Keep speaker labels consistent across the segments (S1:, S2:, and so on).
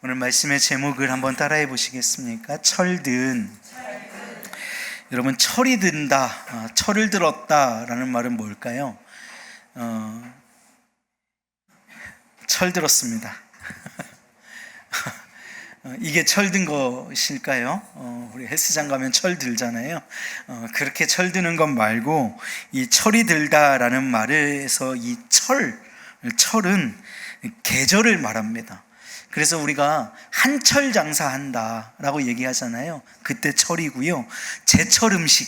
S1: 오늘 말씀의 제목을 한번 따라해 보시겠습니까? 철든. 여러분, 철이 든다, 철을 들었다라는 말은 뭘까요? 철 들었습니다. 이게 철든 것일까요? 우리 헬스장 가면 철 들잖아요. 그렇게 철 드는 것 말고 이 철이 들다라는 말에서 이 철은 계절을 말합니다. 그래서 우리가 한철 장사한다라고 얘기하잖아요. 그때 철이고요. 제철 음식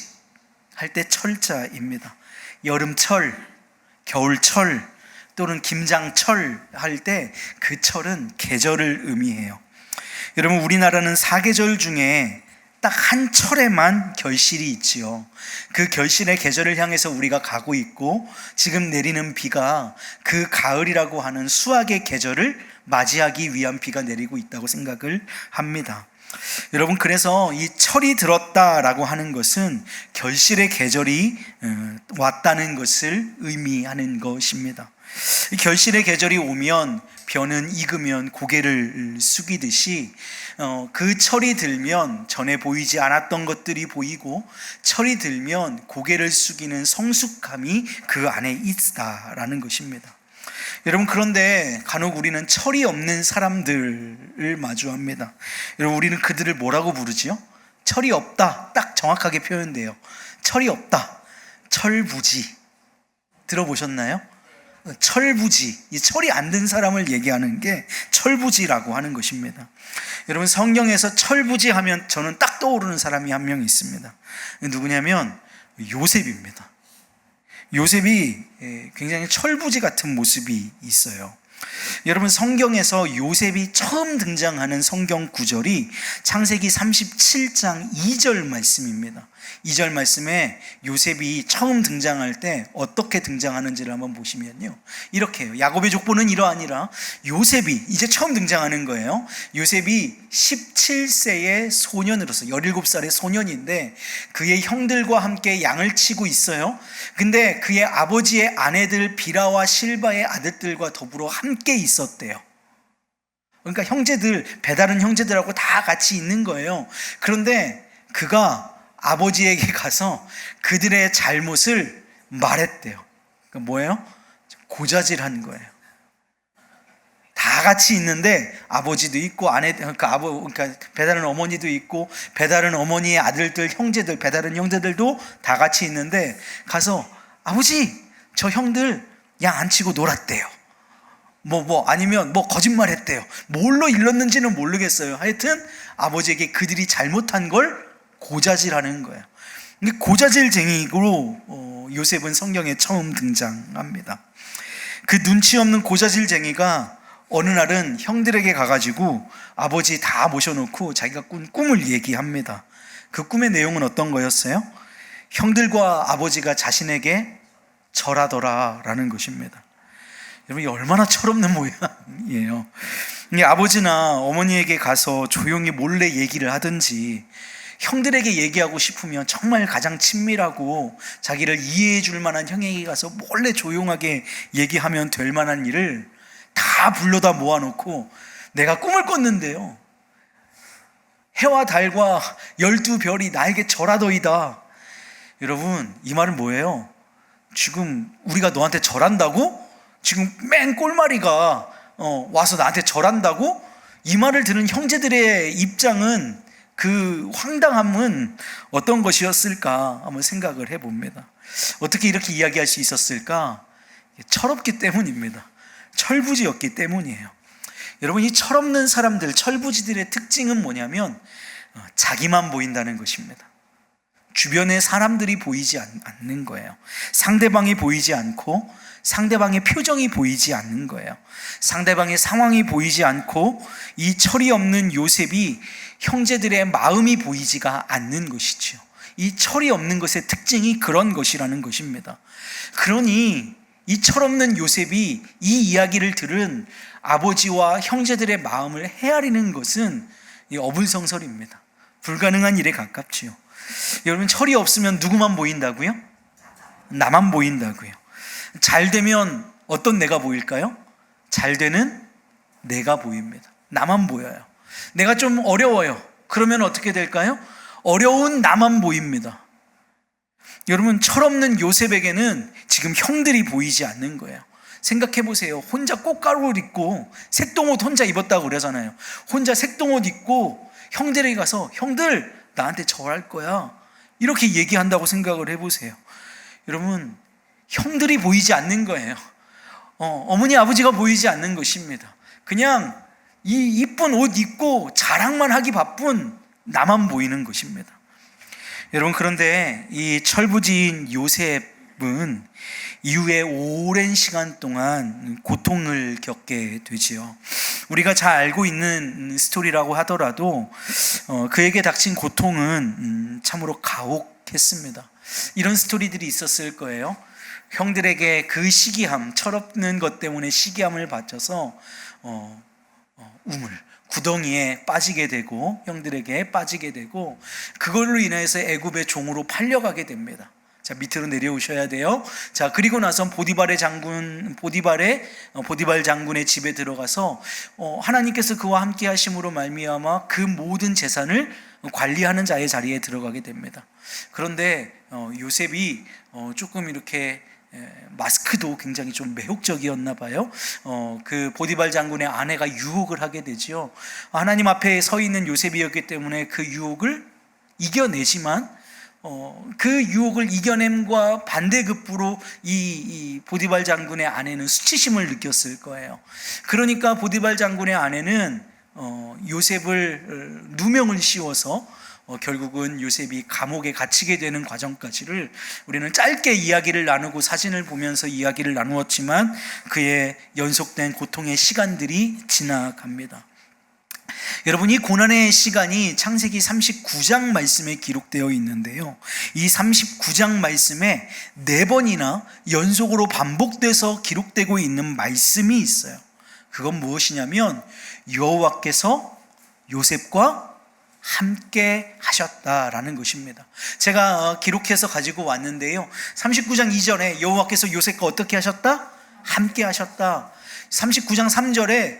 S1: 할 때 철자입니다. 여름철, 겨울철 또는 김장철 할 때 그 철은 계절을 의미해요. 여러분, 우리나라는 사계절 중에 딱 한 철에만 결실이 있지요. 그 결실의 계절을 향해서 우리가 가고 있고, 지금 내리는 비가 그 가을이라고 하는 수확의 계절을 맞이하기 위한 비가 내리고 있다고 생각을 합니다. 여러분, 그래서 이 철이 들었다라고 하는 것은 결실의 계절이 왔다는 것을 의미하는 것입니다. 이 결실의 계절이 오면 벼는 익으면 고개를 숙이듯이 그 철이 들면 전에 보이지 않았던 것들이 보이고, 철이 들면 고개를 숙이는 성숙함이 그 안에 있다라는 것입니다. 여러분, 그런데 간혹 우리는 철이 없는 사람들을 마주합니다. 여러분, 우리는 그들을 뭐라고 부르지요? 철이 없다, 딱 정확하게 표현돼요. 철이 없다, 철부지. 들어보셨나요? 철부지, 이 철이 안 든 사람을 얘기하는 게 철부지라고 하는 것입니다. 여러분, 성경에서 철부지 하면 저는 딱 떠오르는 사람이 한 명 있습니다. 누구냐면 요셉입니다. 요셉이 굉장히 철부지 같은 모습이 있어요. 여러분, 성경에서 요셉이 처음 등장하는 성경 구절이 창세기 37장 2절 말씀입니다. 2절 말씀에 요셉이 처음 등장할 때 어떻게 등장하는지를 한번 보시면요, 이렇게 해요. 야곱의 족보는 이러하니라. 요셉이 이제 처음 등장하는 거예요. 요셉이 17세의 소년으로서, 17살의 소년인데 그의 형들과 함께 양을 치고 있어요. 근데 그의 아버지의 아내들 비라와 실바의 아들들과 더불어 함께 있었대요. 그러니까 형제들, 배다른 형제들하고 다 같이 있는 거예요. 그런데 그가 아버지에게 가서 그들의 잘못을 말했대요. 그러니까 뭐예요? 고자질한 거예요. 다 같이 있는데 아버지도 있고 그러니까 배다른 어머니도 있고, 배다른 어머니의 아들들, 형제들, 배다른 형제들도 다 같이 있는데 가서 아버지, 저 형들 양 안 치고 놀았대요. 아니면 거짓말했대요. 뭘로 일렀는지는 모르겠어요. 하여튼 아버지에게 그들이 잘못한 걸 고자질하는 거예요. 고자질쟁이로 요셉은 성경에 처음 등장합니다. 그 눈치 없는 고자질쟁이가 어느 날은 형들에게 가가지고 아버지 다 모셔놓고 자기가 꾼 꿈을 얘기합니다. 그 꿈의 내용은 어떤 거였어요? 형들과 아버지가 자신에게 절하더라 라는 것입니다. 여러분, 얼마나 철없는 모양이에요. 아버지나 어머니에게 가서 조용히 몰래 얘기를 하든지, 형들에게 얘기하고 싶으면 정말 가장 친밀하고 자기를 이해해 줄 만한 형에게 가서 몰래 조용하게 얘기하면 될 만한 일을 다 불러다 모아놓고 내가 꿈을 꿨는데요, 해와 달과 12별이 나에게 절하더이다. 여러분, 이 말은 뭐예요? 지금 우리가 너한테 절한다고? 지금 맨 꼴마리가 와서 나한테 절한다고? 이 말을 들은 형제들의 입장은, 그 황당함은 어떤 것이었을까 한번 생각을 해봅니다. 어떻게 이렇게 이야기할 수 있었을까? 철없기 때문입니다. 철부지였기 때문이에요. 여러분, 이 철없는 사람들, 철부지들의 특징은 뭐냐면 자기만 보인다는 것입니다. 주변에 사람들이 보이지 않는 거예요. 상대방이 보이지 않고, 상대방의 표정이 보이지 않는 거예요. 상대방의 상황이 보이지 않고, 이 철이 없는 요셉이 형제들의 마음이 보이지가 않는 것이죠. 이 철이 없는 것의 특징이 그런 것이라는 것입니다. 그러니 이 철없는 요셉이 이 이야기를 들은 아버지와 형제들의 마음을 헤아리는 것은 어불성설입니다. 불가능한 일에 가깝지요. 여러분, 철이 없으면 누구만 보인다고요? 나만 보인다고요. 잘 되면 어떤 내가 보일까요? 잘 되는 내가 보입니다. 나만 보여요. 내가 좀 어려워요. 그러면 어떻게 될까요? 어려운 나만 보입니다. 여러분, 철없는 요셉에게는 지금 형들이 보이지 않는 거예요. 생각해 보세요. 혼자 꽃가루를 입고 색동옷 혼자 입었다고 그러잖아요. 혼자 색동옷 입고 형들에게 가서 형들 나한테 절할 거야 이렇게 얘기한다고 생각을 해보세요. 여러분, 형들이 보이지 않는 거예요. 어머니 아버지가 보이지 않는 것입니다. 그냥 이 이쁜 옷 입고 자랑만 하기 바쁜 나만 보이는 것입니다. 여러분, 그런데 이 철부지인 요셉은 이후에 오랜 시간 동안 고통을 겪게 되지요. 우리가 잘 알고 있는 스토리라고 하더라도 그에게 닥친 고통은 참으로 가혹했습니다. 이런 스토리들이 있었을 거예요. 형들에게 그 시기함, 철없는 것 때문에 시기함을 받쳐서 우물, 구덩이에 빠지게 되고 형들에게 빠지게 되고 그걸로 인해서 애굽의 종으로 팔려가게 됩니다. 자, 밑으로 내려오셔야 돼요. 자, 그리고 나서 보디발 장군의 집에 들어가서 하나님께서 그와 함께 하심으로 말미암아 그 모든 재산을 관리하는 자의 자리에 들어가게 됩니다. 그런데 요셉이 조금 이렇게 마스크도 굉장히 좀 매혹적이었나 봐요. 그 보디발 장군의 아내가 유혹을 하게 되지요. 하나님 앞에 서 있는 요셉이었기 때문에 그 유혹을 이겨내지만 그 유혹을 이겨냄과 반대급부로 이 보디발 장군의 아내는 수치심을 느꼈을 거예요. 그러니까 보디발 장군의 아내는 요셉을 누명을 씌워서 결국은 요셉이 감옥에 갇히게 되는 과정까지를 우리는 짧게 이야기를 나누고 사진을 보면서 이야기를 나누었지만 그의 연속된 고통의 시간들이 지나갑니다. 여러분, 이 고난의 시간이 창세기 39장 말씀에 기록되어 있는데요, 이 39장 말씀에 4번이나 연속으로 반복돼서 기록되고 있는 말씀이 있어요. 그건 무엇이냐면 여호와께서 요셉과 함께 하셨다라는 것입니다. 제가 기록해서 가지고 왔는데요, 39장 이전에 여호와께서 요셉과 어떻게 하셨다? 함께 하셨다. 39장 3절에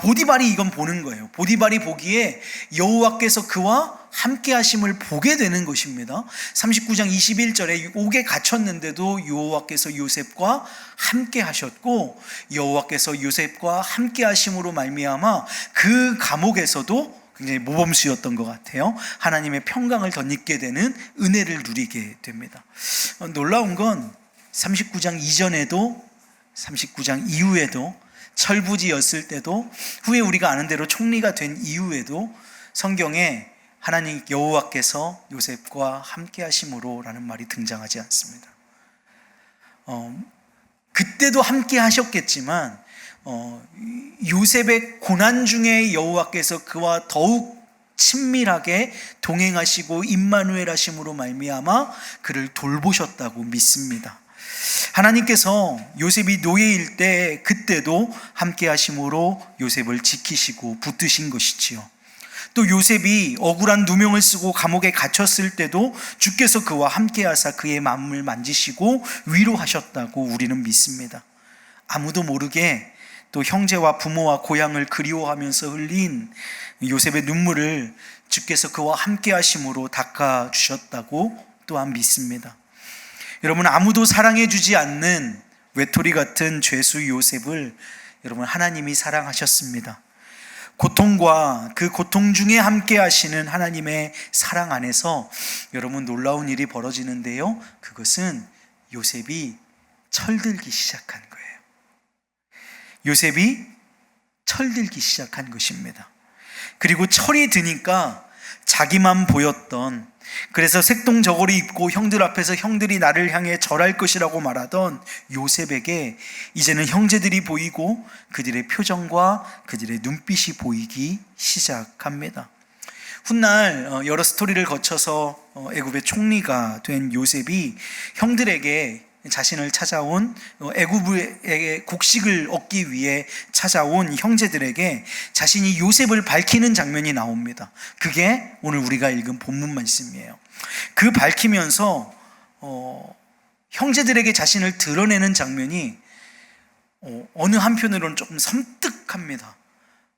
S1: 보디발이 이건 보는 거예요. 보디발이 보기에 여호와께서 그와 함께 하심을 보게 되는 것입니다. 39장 21절에 옥에 갇혔는데도 여호와께서 요셉과 함께 하셨고 여호와께서 요셉과 함께 하심으로 말미암아 그 감옥에서도 굉장히 모범수였던 것 같아요. 하나님의 평강을 덧입게 되는 은혜를 누리게 됩니다. 놀라운 건 39장 이전에도 39장 이후에도 철부지였을 때도 후에 우리가 아는 대로 총리가 된 이후에도 성경에 하나님 여호와께서 요셉과 함께 하심으로 라는 말이 등장하지 않습니다. 그때도 함께 하셨겠지만 요셉의 고난 중에 여호와께서 그와 더욱 친밀하게 동행하시고 임마누엘 하심으로 말미암아 그를 돌보셨다고 믿습니다. 하나님께서 요셉이 노예일 때 그때도 함께 하심으로 요셉을 지키시고 붙드신 것이지요. 또 요셉이 억울한 누명을 쓰고 감옥에 갇혔을 때도 주께서 그와 함께 하사 그의 마음을 만지시고 위로하셨다고 우리는 믿습니다. 아무도 모르게 또 형제와 부모와 고향을 그리워하면서 흘린 요셉의 눈물을 주께서 그와 함께 하심으로 닦아주셨다고 또한 믿습니다. 여러분, 아무도 사랑해주지 않는 외톨이 같은 죄수 요셉을 여러분 하나님이 사랑하셨습니다. 고통과 그 고통 중에 함께 하시는 하나님의 사랑 안에서 여러분 놀라운 일이 벌어지는데요, 그것은 요셉이 철들기 시작한 거예요. 요셉이 철들기 시작한 것입니다. 그리고 철이 드니까 자기만 보였던, 그래서 색동저고리 입고 형들 앞에서 형들이 나를 향해 절할 것이라고 말하던 요셉에게 이제는 형제들이 보이고 그들의 표정과 그들의 눈빛이 보이기 시작합니다. 훗날 여러 스토리를 거쳐서 애굽의 총리가 된 요셉이 형들에게 자신을 찾아온, 애굽의 곡식을 얻기 위해 찾아온 형제들에게 자신이 요셉을 밝히는 장면이 나옵니다. 그게 오늘 우리가 읽은 본문 말씀이에요. 그 밝히면서 형제들에게 자신을 드러내는 장면이 어느 한편으로는 조금 섬뜩합니다.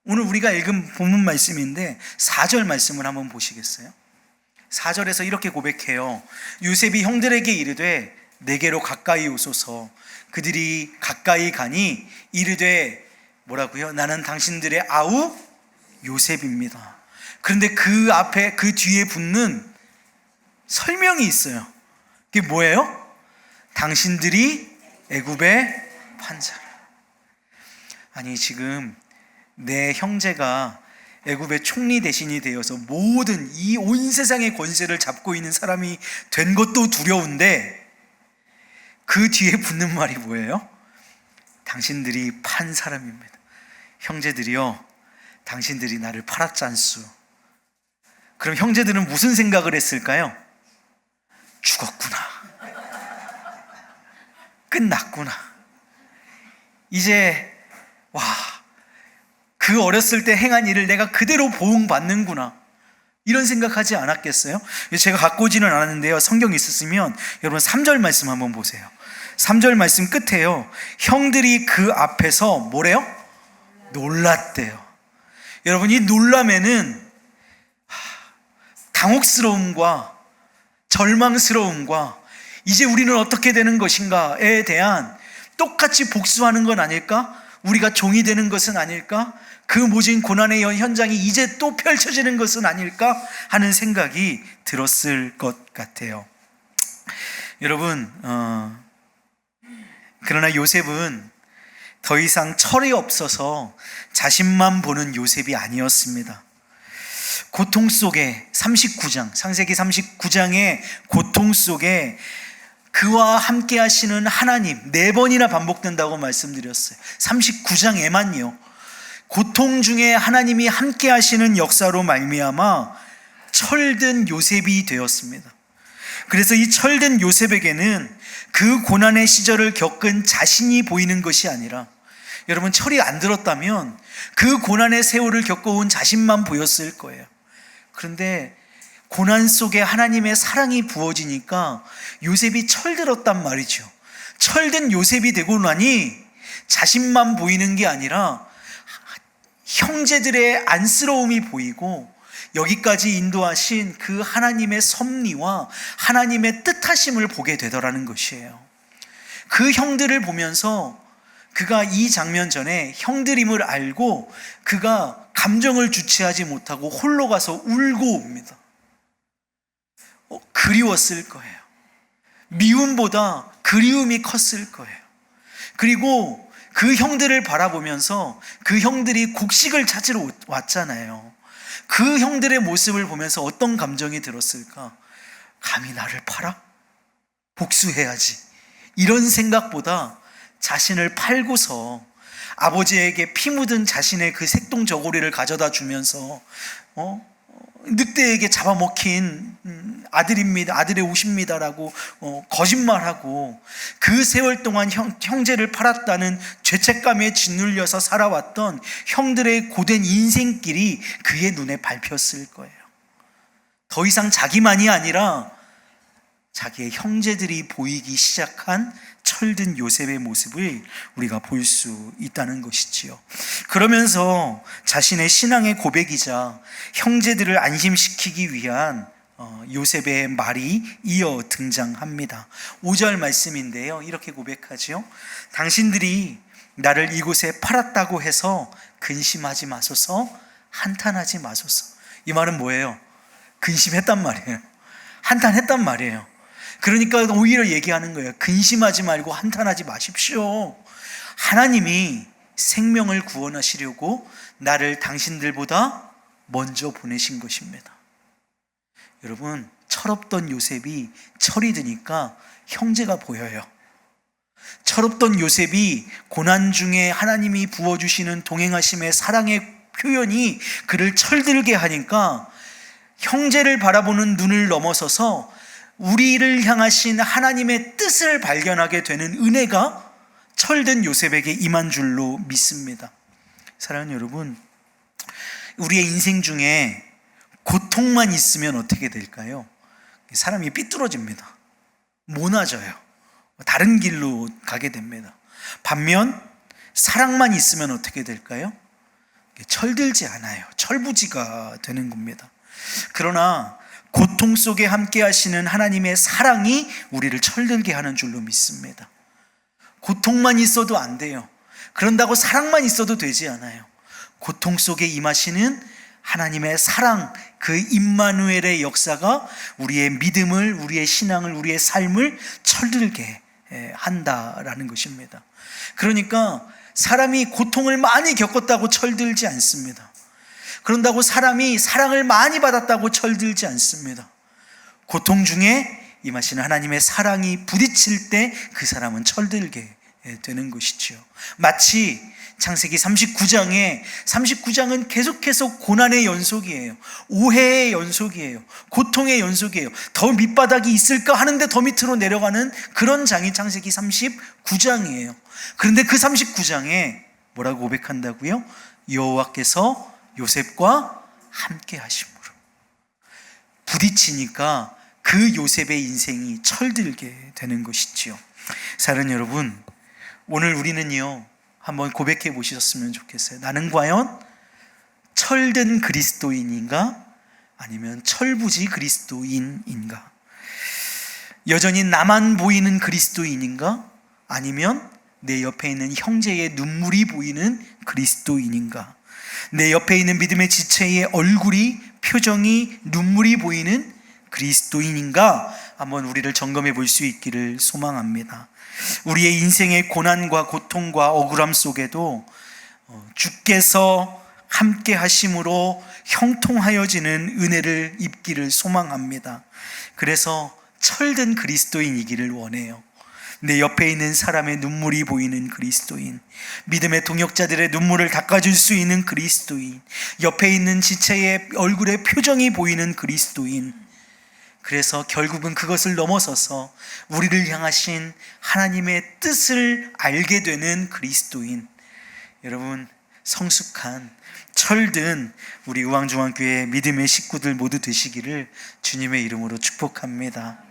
S1: 오늘 우리가 읽은 본문 말씀인데 4절 말씀을 한번 보시겠어요? 4절에서 이렇게 고백해요. 요셉이 형들에게 이르되 내게로 가까이 오소서. 그들이 가까이 가니 이르되 뭐라고요? 나는 당신들의 아우 요셉입니다. 그런데 그 앞에 그 뒤에 붙는 설명이 있어요. 그게 뭐예요? 당신들이 애굽의 판사라. 아니, 지금 내 형제가 애굽의 총리 대신이 되어서 모든 이 온 세상의 권세를 잡고 있는 사람이 된 것도 두려운데 그 뒤에 붙는 말이 뭐예요? 당신들이 판 사람입니다. 형제들이요, 당신들이 나를 팔았잖수. 그럼 형제들은 무슨 생각을 했을까요? 죽었구나, 끝났구나, 이제 그 어렸을 때 행한 일을 내가 그대로 보응받는구나, 이런 생각하지 않았겠어요? 제가 갖고 오지는 않았는데요, 성경 있었으면 여러분 3절 말씀 한번 보세요. 3절 말씀 끝에요, 형들이 그 앞에서 뭐래요? 놀랐대요. 여러분, 이 놀람에는 당혹스러움과 절망스러움과 이제 우리는 어떻게 되는 것인가에 대한 똑같이 복수하는 건 아닐까? 우리가 종이 되는 것은 아닐까? 그 모진 고난의 현장이 이제 또 펼쳐지는 것은 아닐까? 하는 생각이 들었을 것 같아요. 여러분, 그러나 요셉은 더 이상 철이 없어서 자신만 보는 요셉이 아니었습니다. 고통 속에 39장, 창세기 39장의 고통 속에 그와 함께 하시는 하나님 4번이나 반복된다고 말씀드렸어요. 39장에만요. 고통 중에 하나님이 함께 하시는 역사로 말미암아 철든 요셉이 되었습니다. 그래서 이 철든 요셉에게는 그 고난의 시절을 겪은 자신이 보이는 것이 아니라, 여러분, 철이 안 들었다면 그 고난의 세월을 겪어온 자신만 보였을 거예요. 그런데 고난 속에 하나님의 사랑이 부어지니까 요셉이 철들었단 말이죠. 철든 요셉이 되고 나니 자신만 보이는 게 아니라 형제들의 안쓰러움이 보이고, 여기까지 인도하신 그 하나님의 섭리와 하나님의 뜻하심을 보게 되더라는 것이에요. 그 형들을 보면서 그가 이 장면 전에 형들임을 알고 그가 감정을 주체하지 못하고 홀로 가서 울고 옵니다. 그리웠을 거예요. 미움보다 그리움이 컸을 거예요. 그리고 그 형들을 바라보면서 그 형들이 곡식을 찾으러 왔잖아요. 그 형들의 모습을 보면서 어떤 감정이 들었을까? 감히 나를 팔아? 복수해야지, 이런 생각보다 자신을 팔고서 아버지에게 피 묻은 자신의 그 색동 저고리를 가져다 주면서 늑대에게 잡아먹힌 아들입니다, 아들의 옷입니다라고 거짓말하고 그 세월 동안 형제를 팔았다는 죄책감에 짓눌려서 살아왔던 형들의 고된 인생길이 그의 눈에 밟혔을 거예요. 더 이상 자기만이 아니라 자기의 형제들이 보이기 시작한 철든 요셉의 모습을 우리가 볼 수 있다는 것이지요. 그러면서 자신의 신앙의 고백이자 형제들을 안심시키기 위한 요셉의 말이 이어 등장합니다. 5절 말씀인데요, 이렇게 고백하죠. 당신들이 나를 이곳에 팔았다고 해서 근심하지 마소서, 한탄하지 마소서. 이 말은 뭐예요? 근심했단 말이에요. 한탄했단 말이에요. 그러니까 오히려 얘기하는 거예요. 근심하지 말고 한탄하지 마십시오. 하나님이 생명을 구원하시려고 나를 당신들보다 먼저 보내신 것입니다. 여러분, 철없던 요셉이 철이 드니까 형제가 보여요. 철없던 요셉이 고난 중에 하나님이 부어주시는 동행하심의 사랑의 표현이 그를 철들게 하니까 형제를 바라보는 눈을 넘어서서 우리를 향하신 하나님의 뜻을 발견하게 되는 은혜가 철든 요셉에게 임한 줄로 믿습니다. 사랑하는 여러분, 우리의 인생 중에 고통만 있으면 어떻게 될까요? 사람이 삐뚤어집니다. 모나져요. 다른 길로 가게 됩니다. 반면 사랑만 있으면 어떻게 될까요? 철들지 않아요. 철부지가 되는 겁니다. 그러나 고통 속에 함께 하시는 하나님의 사랑이 우리를 철들게 하는 줄로 믿습니다. 고통만 있어도 안 돼요. 그런다고 사랑만 있어도 되지 않아요. 고통 속에 임하시는 하나님의 사랑, 그 임마누엘의 역사가 우리의 믿음을, 우리의 신앙을, 우리의 삶을 철들게 한다라는 것입니다. 그러니까 사람이 고통을 많이 겪었다고 철들지 않습니다. 그런다고 사람이 사랑을 많이 받았다고 철들지 않습니다. 고통 중에 임하시는 하나님의 사랑이 부딪힐 때 그 사람은 철들게 되는 것이죠. 마치 창세기 39장은 계속해서 고난의 연속이에요. 오해의 연속이에요. 고통의 연속이에요. 더 밑바닥이 있을까 하는데 더 밑으로 내려가는 그런 장이 창세기 39장이에요. 그런데 그 39장에 뭐라고 고백한다고요? 여호와께서 요셉과 함께 하심으로. 부딪히니까 그 요셉의 인생이 철들게 되는 것이지요. 사랑하는 여러분, 오늘 우리는요, 한번 고백해 보셨으면 좋겠어요. 나는 과연 철든 그리스도인인가? 아니면 철부지 그리스도인인가? 여전히 나만 보이는 그리스도인인가? 아니면 내 옆에 있는 형제의 눈물이 보이는 그리스도인인가? 내 옆에 있는 믿음의 지체의 얼굴이, 표정이, 눈물이 보이는 그리스도인인가? 한번 우리를 점검해 볼 수 있기를 소망합니다. 우리의 인생의 고난과 고통과 억울함 속에도 주께서 함께 하심으로 형통하여지는 은혜를 입기를 소망합니다. 그래서 철든 그리스도인이기를 원해요. 내 옆에 있는 사람의 눈물이 보이는 그리스도인, 믿음의 동역자들의 눈물을 닦아줄 수 있는 그리스도인, 옆에 있는 지체의 얼굴의 표정이 보이는 그리스도인. 그래서 결국은 그것을 넘어서서 우리를 향하신 하나님의 뜻을 알게 되는 그리스도인. 여러분, 성숙한 철든 우리 의왕중앙교회 믿음의 식구들 모두 되시기를 주님의 이름으로 축복합니다.